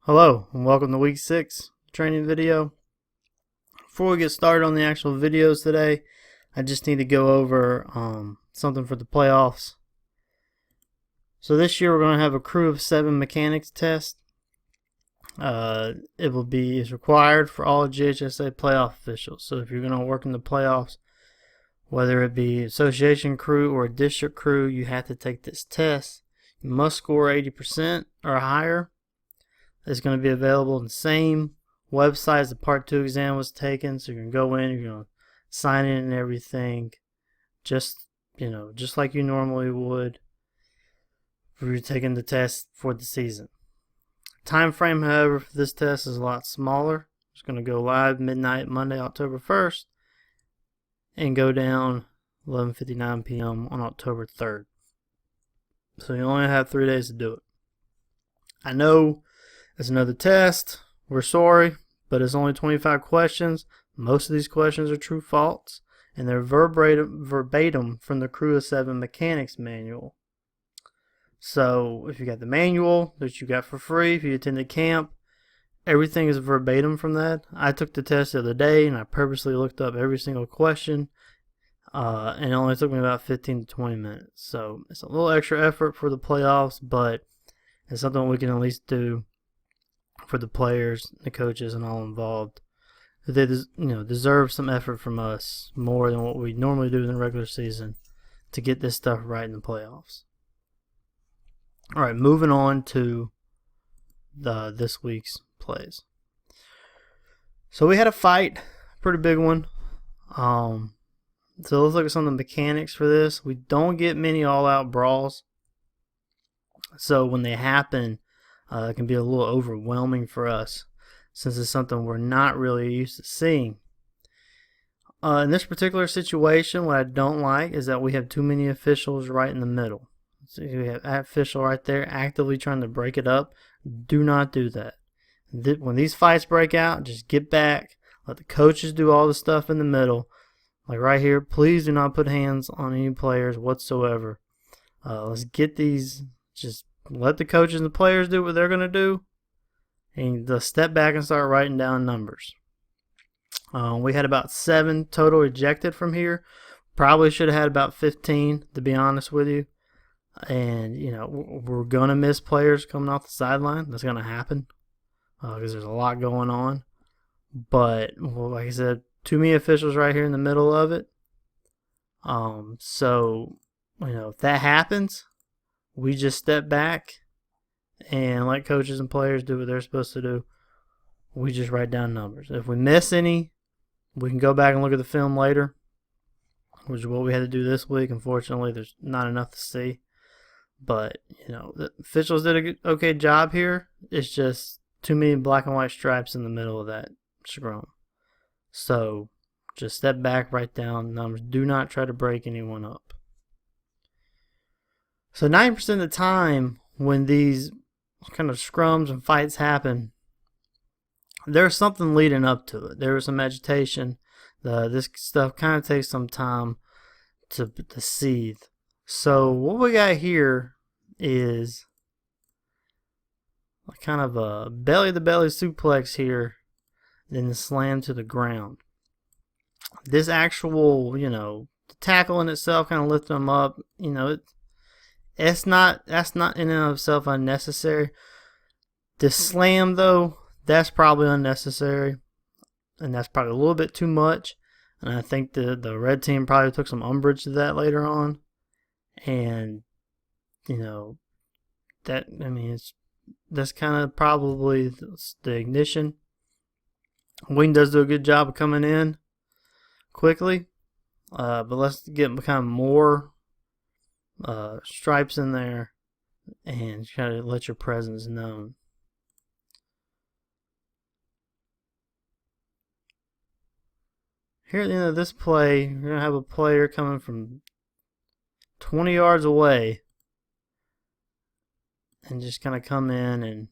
Hello and welcome to week 6 training video. Before we get started on the actual videos today, I just need to go over something for the playoffs. So this year we're going to have a crew of 7 mechanics test. It will be required for all GHSA playoff officials. So if you're going to work in the playoffs, whether it be association crew or a district crew, you have to take this test. You must score 80% or higher. It's going to be available in the same website as the Part 2 exam was taken. So you can go in, you're going to sign in and everything, just like you normally would if you're taking the test for the season. Time frame, however, for this test is a lot smaller. It's going to go live midnight Monday, October 1st, and go down 11:59 p.m. on October 3rd. So you only have 3 days to do it. I know it's another test. We're sorry, but it's only 25 questions. Most of these questions are true false, and they're verbatim from the Crew of 7 Mechanics manual. So if you got the manual that you got for free, if you attended camp, everything is verbatim from that. I took the test the other day, and I purposely looked up every single question, and it only took me about 15 to 20 minutes. So it's a little extra effort for the playoffs, but it's something we can at least do for the players, the coaches, and all involved. They deserve some effort from us more than what we normally do in the regular season to get this stuff right in the playoffs. All right, moving on to this week's plays. So we had a fight, pretty big one. So let's look at some of the mechanics for this. We don't get many all-out brawls, so when they happen, it can be a little overwhelming for us since it's something we're not really used to seeing. In this particular situation, what I don't like is that we have too many officials right in the middle. So we have an official right there actively trying to break it up. Do not do that. When these fights break out, just get back. Let the coaches do all the stuff in the middle. Like right here, please do not put hands on any players whatsoever. Let's get these, just let the coaches and the players do what they're going to do, and they'll step back and start writing down numbers. We had about 7 total ejected from here. Probably should have had about 15, to be honest with you. And, we're going to miss players coming off the sideline. That's going to happen because there's a lot going on. But, like I said, too many officials right here in the middle of it. So, if that happens, we just step back and let coaches and players do what they're supposed to do. We just write down numbers. If we miss any, we can go back and look at the film later, which is what we had to do this week. Unfortunately, there's not enough to see. But, the officials did a good, okay job here. It's just too many black and white stripes in the middle of that scrum. So, just step back, write down numbers. Do not try to break anyone up. So 90% of the time when these kind of scrums and fights happen, there's something leading up to it. There was some agitation. This stuff kind of takes some time to seethe. So what we got here is kind of a belly-to-belly suplex here, then the slam to the ground. This actual, the tackle in itself kind of lifting them up, that's not in and of itself unnecessary. The slam, though, that's probably unnecessary, and that's probably a little bit too much. And I think the red team probably took some umbrage to that later on. And that's kind of probably the ignition. Wing does do a good job of coming in quickly, but let's get kind of more stripes in there and try to let your presence known. Here at the end of this play, you're going to have a player coming from 20 yards away and just kind of come in and,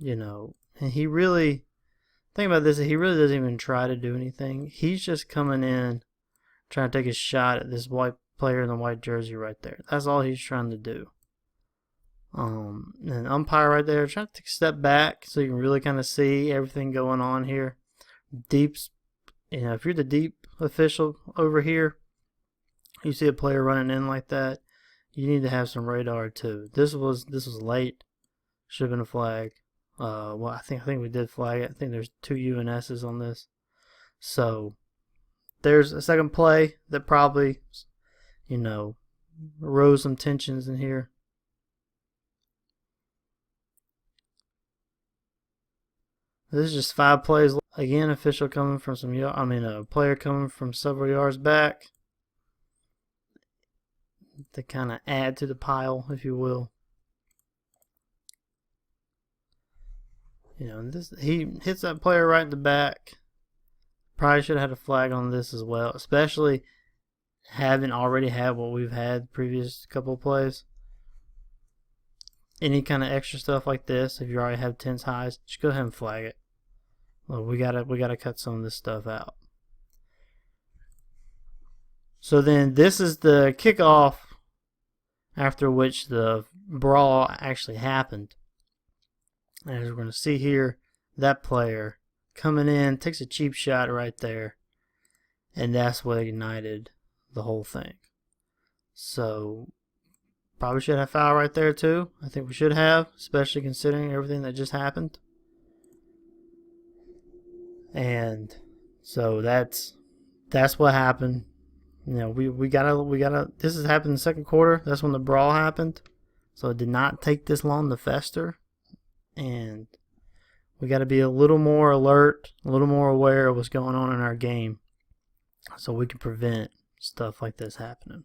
and he really, think about this, he really doesn't even try to do anything. He's just coming in, trying to take a shot at this white player in the white jersey right there. That's all he's trying to do. And umpire right there, try to take a step back so you can really kind of see everything going on here. Deeps, if you're the deep official over here, you see a player running in like that, you need to have some radar too. This was late. Should have been a flag. Well, I think we did flag it. I think there's 2 UNSs on this. So there's a second play that probably, rose some tensions in here. This is just 5 plays. Again, official coming from a player coming from several yards back to kind of add to the pile, if you will. He hits that player right in the back. Probably should have had a flag on this as well, especially having already had what we've had previous couple of plays. Any kind of extra stuff like this, if you already have 10s highs, just go ahead and flag it. Well, we gotta cut some of this stuff out. So then this is the kickoff after which the brawl actually happened. As we're going to see here, that player coming in takes a cheap shot right there, and that's what ignited the whole thing. So probably should have foul right there too. I think we should have, especially considering everything that just happened. And so that's what happened. We gotta. This has happened in the second quarter. That's when the brawl happened. So it did not take this long to fester. And we got to be a little more alert, a little more aware of what's going on in our game so we can prevent stuff like this happening.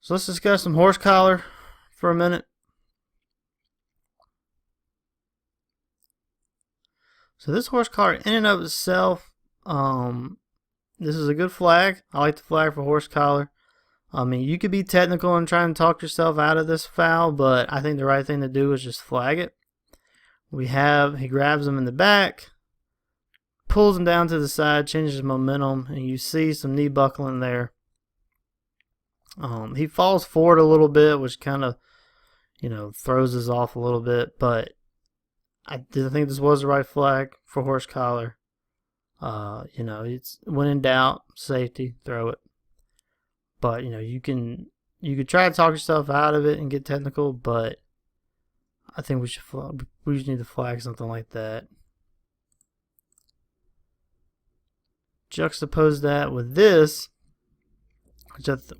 So let's discuss some horse collar for a minute. So this horse collar in and of itself, this is a good flag. I like the flag for horse collar. I mean, you could be technical and try and talk yourself out of this foul, but I think the right thing to do is just flag it. He grabs him in the back, pulls him down to the side, changes his momentum, and you see some knee buckling there. He falls forward a little bit, which kind of, throws us off a little bit, but I think this was the right flag for horse collar. It's when in doubt, safety, throw it. But you could try to talk yourself out of it and get technical, but I think we just need to flag something like that. Juxtapose that with this,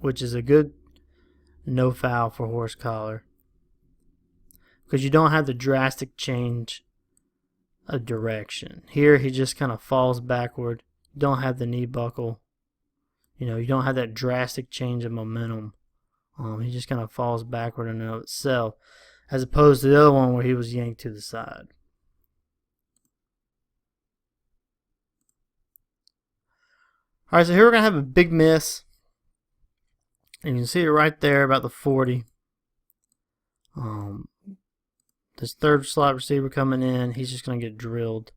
which is a good no foul for horse collar, because you don't have the drastic change of direction. Here he just kind of falls backward. You don't have the knee buckle. You don't have that drastic change of momentum. He just kind of falls backward in and of itself, as opposed to the other one where he was yanked to the side. All right, so here we're going to have a big miss. And you can see it right there about the 40. This third slot receiver coming in, he's just going to get drilled.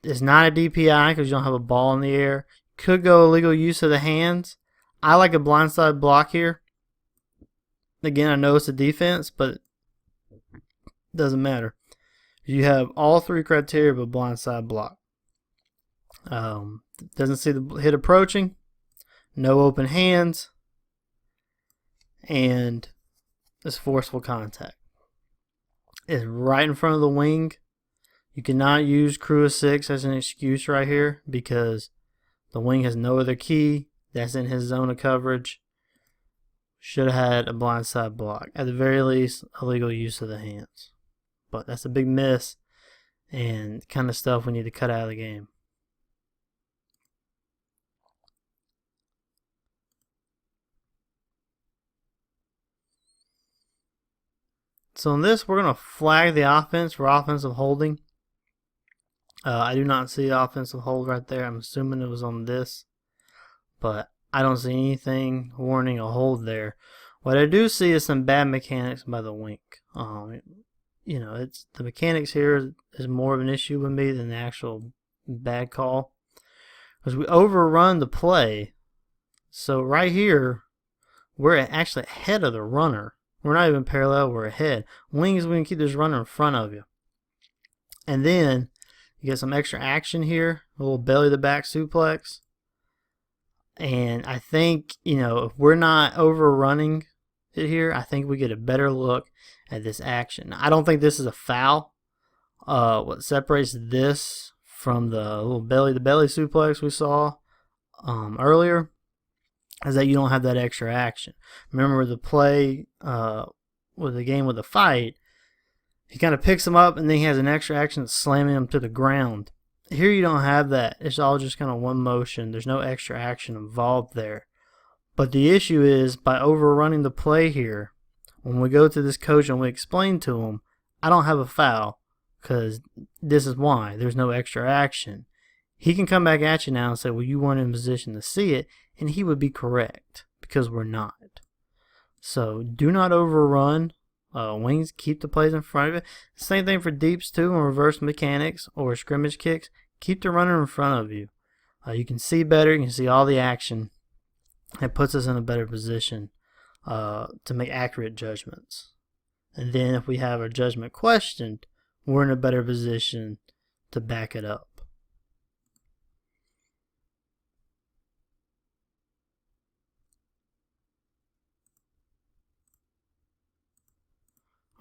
It's not a DPI because you don't have a ball in the air. Could go illegal use of the hands. I like a blindside block here. Again, I know it's a defense, but it doesn't matter. You have all 3 criteria of a blindside block. Doesn't see the hit approaching. No open hands. And it's forceful contact. It's right in front of the wing. You cannot use crew of 6 as an excuse right here because the wing has no other key. That's in his zone of coverage. Should have had a blindside block. At the very least, illegal use of the hands. But that's a big miss and kind of stuff we need to cut out of the game. So in this, we're going to flag the offense for offensive holding. I do not see offensive hold right there. I'm assuming it was on this. But I don't see anything warning a hold there. What I do see is some bad mechanics by the wink. It's the mechanics here is more of an issue with me than the actual bad call. Because we overrun the play. So right here, we're actually ahead of the runner. We're not even parallel, we're ahead. Wings, we can keep this runner in front of you. And then you get some extra action here, a little belly to back suplex. And I think, if we're not overrunning it here, I think we get a better look at this action. I don't think this is a foul. What separates this from the little belly to belly suplex we saw earlier is that you don't have that extra action. Remember the play with the game with the fight, he kind of picks him up and then he has an extra action slamming him to the ground. Here you don't have that. It's all just kind of one motion. There's no extra action involved there. But the issue is, by overrunning the play here, when we go to this coach and we explain to him, I don't have a foul because this is why. There's no extra action. He can come back at you now and say, well, you weren't in position to see it, and he would be correct because we're not. So do not overrun. Wings, keep the plays in front of it. Same thing for deeps too, and reverse mechanics or scrimmage kicks. Keep the runner in front of you. You can see better. You can see all the action. It puts us in a better position to make accurate judgments. And then if we have our judgment questioned, we're in a better position to back it up.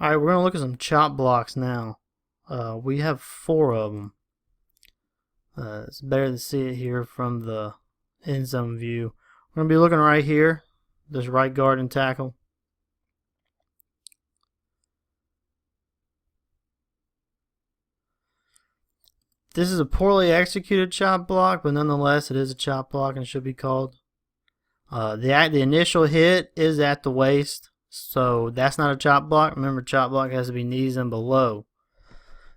Alright, we're going to look at some chop blocks now. We have 4 of them. It's better to see it here from the end zone view. We're going to be looking right here, this right guard and tackle. This is a poorly executed chop block, but nonetheless it is a chop block and should be called. The initial hit is at the waist. So that's not a chop block. Remember, chop block has to be knees and below.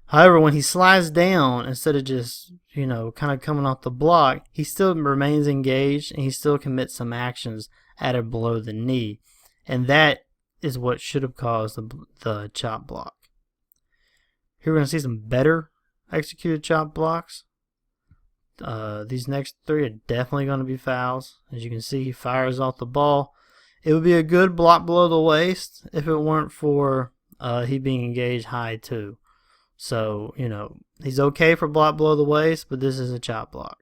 However, when he slides down, instead of just, kind of coming off the block, he still remains engaged and he still commits some actions at or below the knee. And that is what should have caused the chop block. Here we're going to see some better executed chop blocks. These next 3 are definitely going to be fouls. As you can see, he fires off the ball. It would be a good block below the waist if it weren't for he being engaged high too. So, he's okay for block below the waist, but this is a chop block.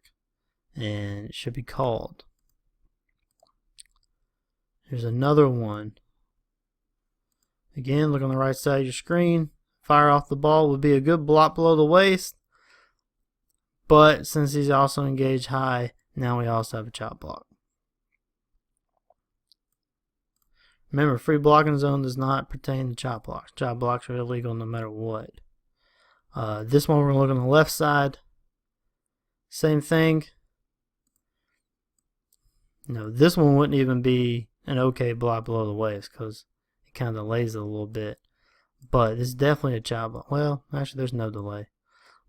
And it should be called. Here's another one. Again, look on the right side of your screen. Fire off the ball would be a good block below the waist. But since he's also engaged high, now we also have a chop block. Remember, free blocking zone does not pertain to chop blocks. Chop blocks are illegal no matter what. This one we're going to look on the left side. Same thing. This one wouldn't even be an okay block below the waist because it kind of delays it a little bit. But it's definitely a chop block. Well, actually there's no delay.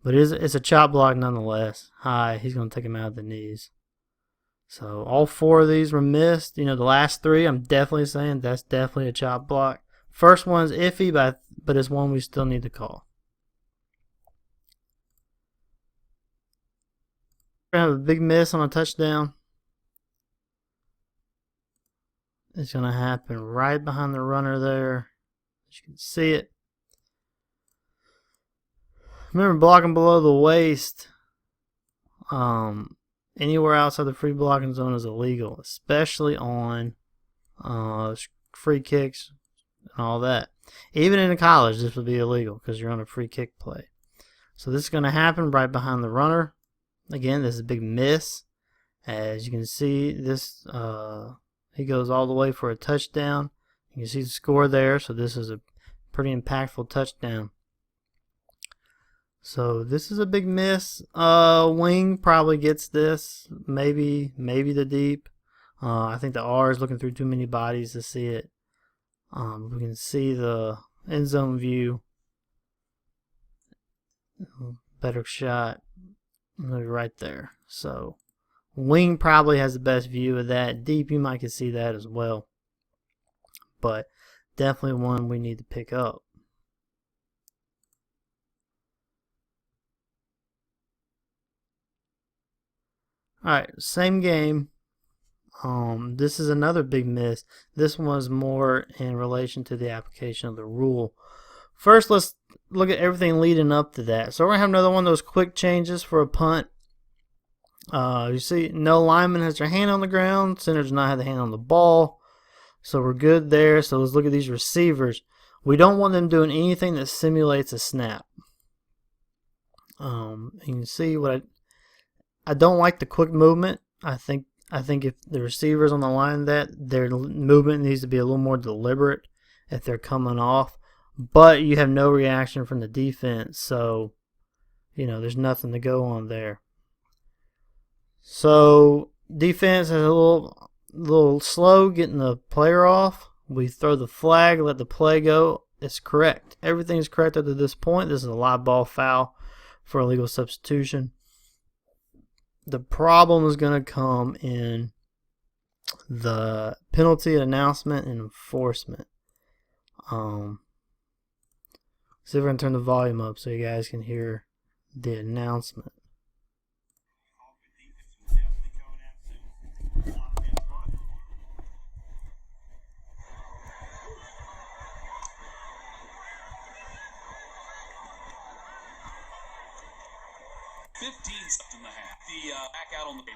But it's a chop block nonetheless. High, he's going to take him out of the knees. So all 4 of these were missed. The last 3, I'm definitely saying that's definitely a chop block. First one's iffy, but it's one we still need to call. We're going to have a big miss on a touchdown. It's going to happen right behind the runner there. As you can see it. Remember, blocking below the waist. Anywhere outside the free blocking zone is illegal, especially on free kicks and all that. Even in college, this would be illegal because you're on a free kick play. So this is going to happen right behind the runner. Again, this is a big miss. As you can see, this he goes all the way for a touchdown. You can see the score there, so this is a pretty impactful touchdown. So this is a big miss. Wing probably gets this. Maybe the deep. I think the R is looking through too many bodies to see it. We can see the end zone view. Better shot. Maybe right there. So Wing probably has the best view of that. Deep, you might can see that as well. But definitely one we need to pick up. Alright, same game. This is another big miss. This one was more in relation to the application of the rule. First, let's look at everything leading up to that. So we're going to have another one of those quick changes for a punt. You see, no lineman has their hand on the ground. Center does not have the hand on the ball. So we're good there. So let's look at these receivers. We don't want them doing anything that simulates a snap. You can see what I don't like the quick movement. I think if the receivers on the line, that their movement needs to be a little more deliberate if they're coming off. But you have no reaction from the defense, so there's nothing to go on there. So defense is a little slow getting the player off. We throw the flag, let the play go. It's correct. Everything's correct up to this point. This is a live ball foul for illegal substitution. The problem is going to come in the penalty announcement and enforcement. See if I can turn the volume up so you guys can hear the announcement. In the half. The back out on the 80.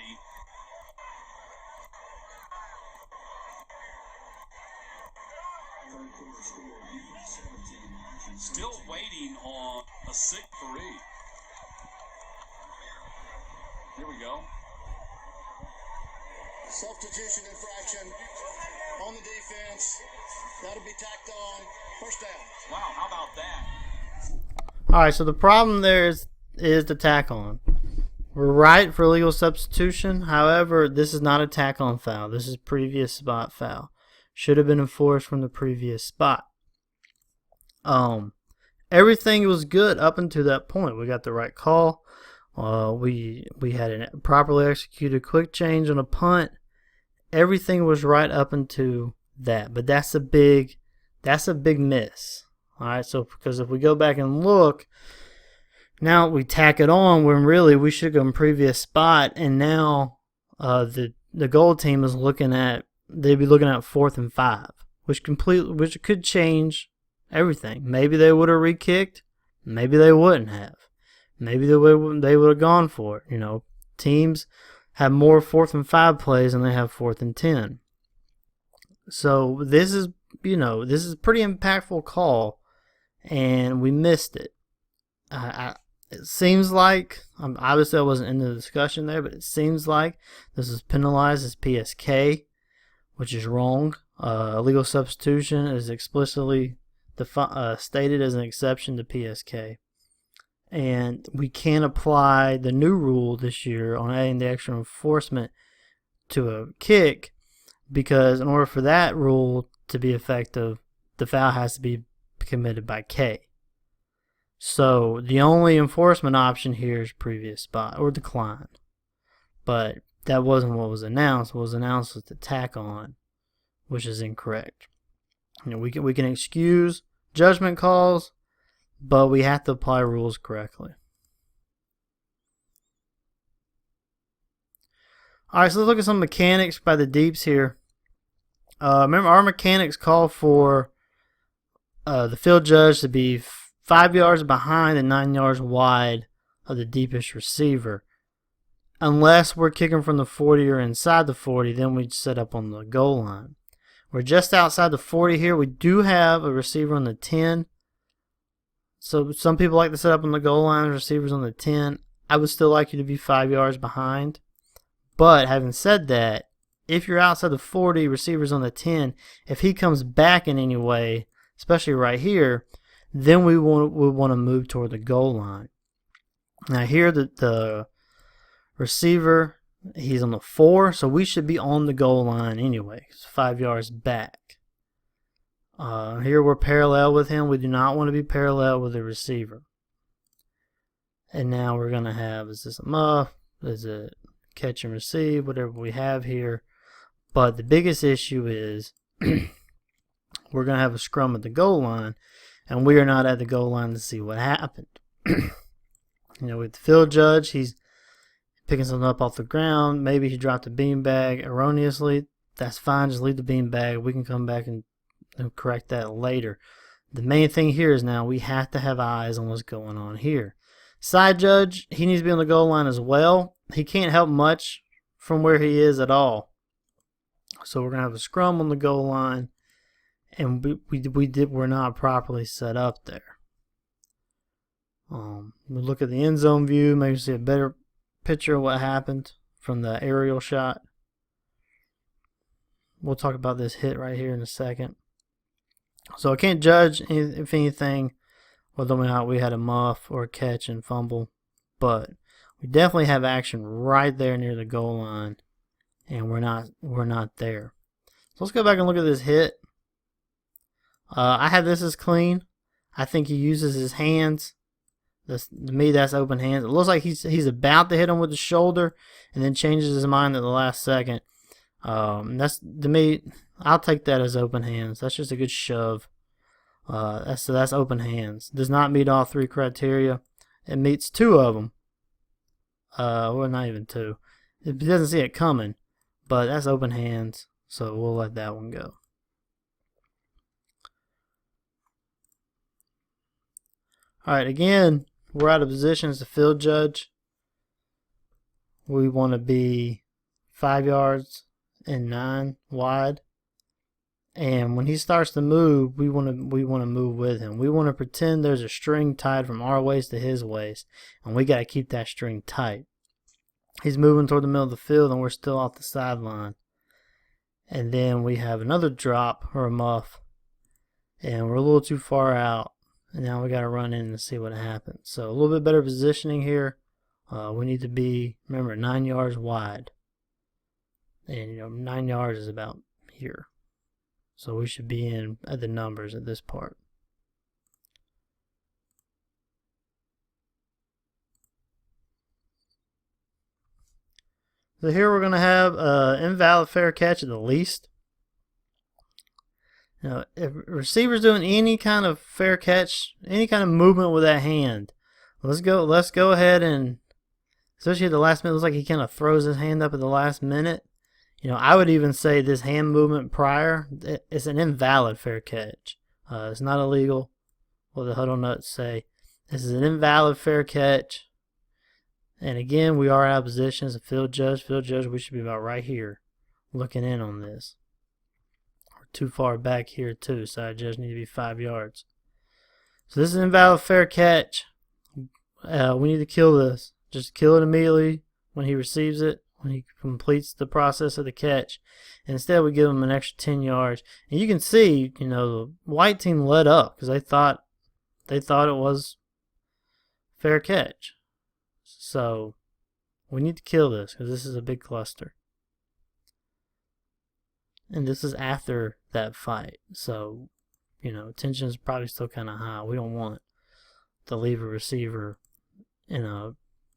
Still waiting on a 6-3. Here we go. Substitution infraction on the defense. That'll be tacked on. First down. Wow, how about that? All right, so the problem there is the tack on. We're right for illegal substitution. However, this is not a tack on foul. This is previous spot foul. Should have been enforced from the previous spot. Everything was good up until that point. We got the right call. We had a properly executed quick change on a punt. Everything was right up until that. But that's a big miss. All right, so because if we go back and look, now we tack it on when really we should go in previous spot, and now the goal team is they'd be looking at 4th and 5, which could change everything. Maybe they would have re-kicked, maybe they wouldn't have. Maybe they would have gone for it. Teams have more 4th and 5 plays than they have 4th and 10. So this is a pretty impactful call, and we missed it. It seems like, obviously I wasn't in the discussion there, but it seems like this is penalized as PSK, which is wrong. Illegal substitution is explicitly stated as an exception to PSK. And we can't apply the new rule this year on adding the extra enforcement to a kick, because in order for that rule to be effective, the foul has to be committed by K. So the only enforcement option here is previous spot or decline. But that wasn't what was announced. What was announced was the tack on, which is incorrect. We can excuse judgment calls, but we have to apply rules correctly. All right, so let's look at some mechanics by the deeps here. Remember, our mechanics call for the field judge to be 5 yards behind and 9 yards wide of the deepest receiver. Unless we're kicking from the 40 or inside the 40, then we set up on the goal line. We're just outside the 40 here. We do have a receiver on the 10. So some people like to set up on the goal line, receivers on the 10. I would still like you to be 5 yards behind. But having said that, if you're outside the 40, receivers on the 10, if he comes back in any way, especially right here, then we want to move toward the goal line. Now here the receiver, he's on the 4, so we should be on the goal line anyway. It's 5 yards back. Here we're parallel with him. We do not want to be parallel with the receiver. And now we're going to have, is this a muff? Is it catch and receive? Whatever we have here. But the biggest issue is we're going to have a scrum at the goal line, and we are not at the goal line to see what happened. With the field judge, he's picking something up off the ground. Maybe he dropped a beanbag erroneously. That's fine. Just leave the beanbag. We can come back and correct that later. The main thing here is now we have to have eyes on what's going on here. Side judge, he needs to be on the goal line as well. He can't help much from where he is at all. So we're going to have a scrum on the goal line, and we're not properly set up there. We look at the end zone view, maybe see a better picture of what happened from the aerial shot. We'll talk about this hit right here in a second. So I can't judge if anything whether or not we had a muff or a catch and fumble, but we definitely have action right there near the goal line, and we're not there. So let's go back and look at this hit. I have this as clean. I think he uses his hands. To me, that's open hands. It looks like he's about to hit him with the shoulder, and then changes his mind at the last second. That's, to me, I'll take that as open hands. That's just a good shove. So that's open hands. Does not meet all three criteria. It meets two of them. Well, not even two. It doesn't see it coming, but that's open hands. So we'll let that one go. All right, again, we're out of position as the field judge. We want to be 5 yards and 9 wide. And when he starts to move, we want to move with him. We want to pretend there's a string tied from our waist to his waist, and we got to keep that string tight. He's moving toward the middle of the field, and we're still off the sideline. And then we have another drop or a muff, and we're a little too far out. And now we got to run in and see what happens. So a little bit better positioning here. We need to be, remember, 9 yards wide. And 9 yards is about here. So we should be in at the numbers at this part. So here we're going to have invalid fair catch at the least. If a receiver's doing any kind of fair catch, any kind of movement with that hand, let's go ahead and, especially at the last minute, it looks like he kind of throws his hand up at the last minute. I would even say this hand movement prior, it's an invalid fair catch. It's not illegal. What the huddle nuts say. This is an invalid fair catch. And again, we are out of position as a field judge. Field judge, we should be about right here looking in on this. We're too far back here too. Side judge need to be 5 yards. So this is an invalid fair catch. We need to kill this. Just kill it immediately when he receives it, when he completes the process of the catch. And instead we give him an extra 10 yards. And you can see, the white team let up because they thought it was fair catch. So we need to kill this because this is a big cluster. And this is after that fight. So, tension is probably still kind of high. We don't want to leave a receiver in a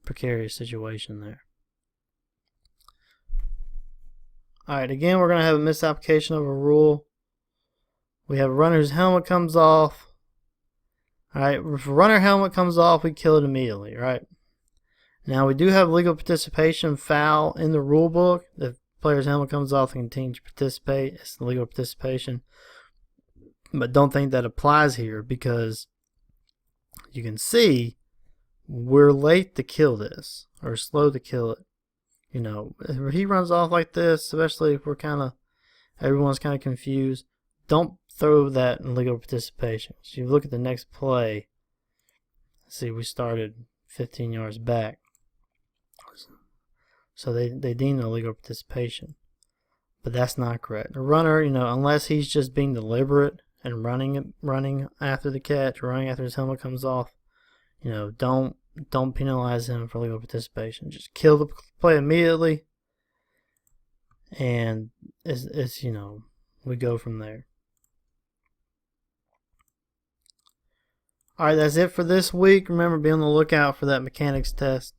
precarious situation there. Alright, again, we're going to have a misapplication of a rule. We have a runner's helmet comes off. Alright, if a runner helmet comes off, we kill it immediately, right? Now, we do have legal participation foul in the rule book. If player's helmet comes off and continues to participate, it's the legal participation. But don't think that applies here because you can see we're late to kill this or slow to kill it. If he runs off like this, especially if everyone's kind of confused, don't throw that in legal participation. So you look at the next play. See, we started 15 yards back. So they deem it illegal participation. But that's not correct. The runner, unless he's just being deliberate and running after the catch, running after his helmet comes off, don't penalize him for legal participation. Just kill the play immediately. And it's we go from there. Alright, that's it for this week. Remember, be on the lookout for that mechanics test.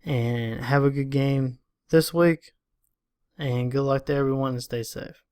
And have a good game this week. And good luck to everyone and stay safe.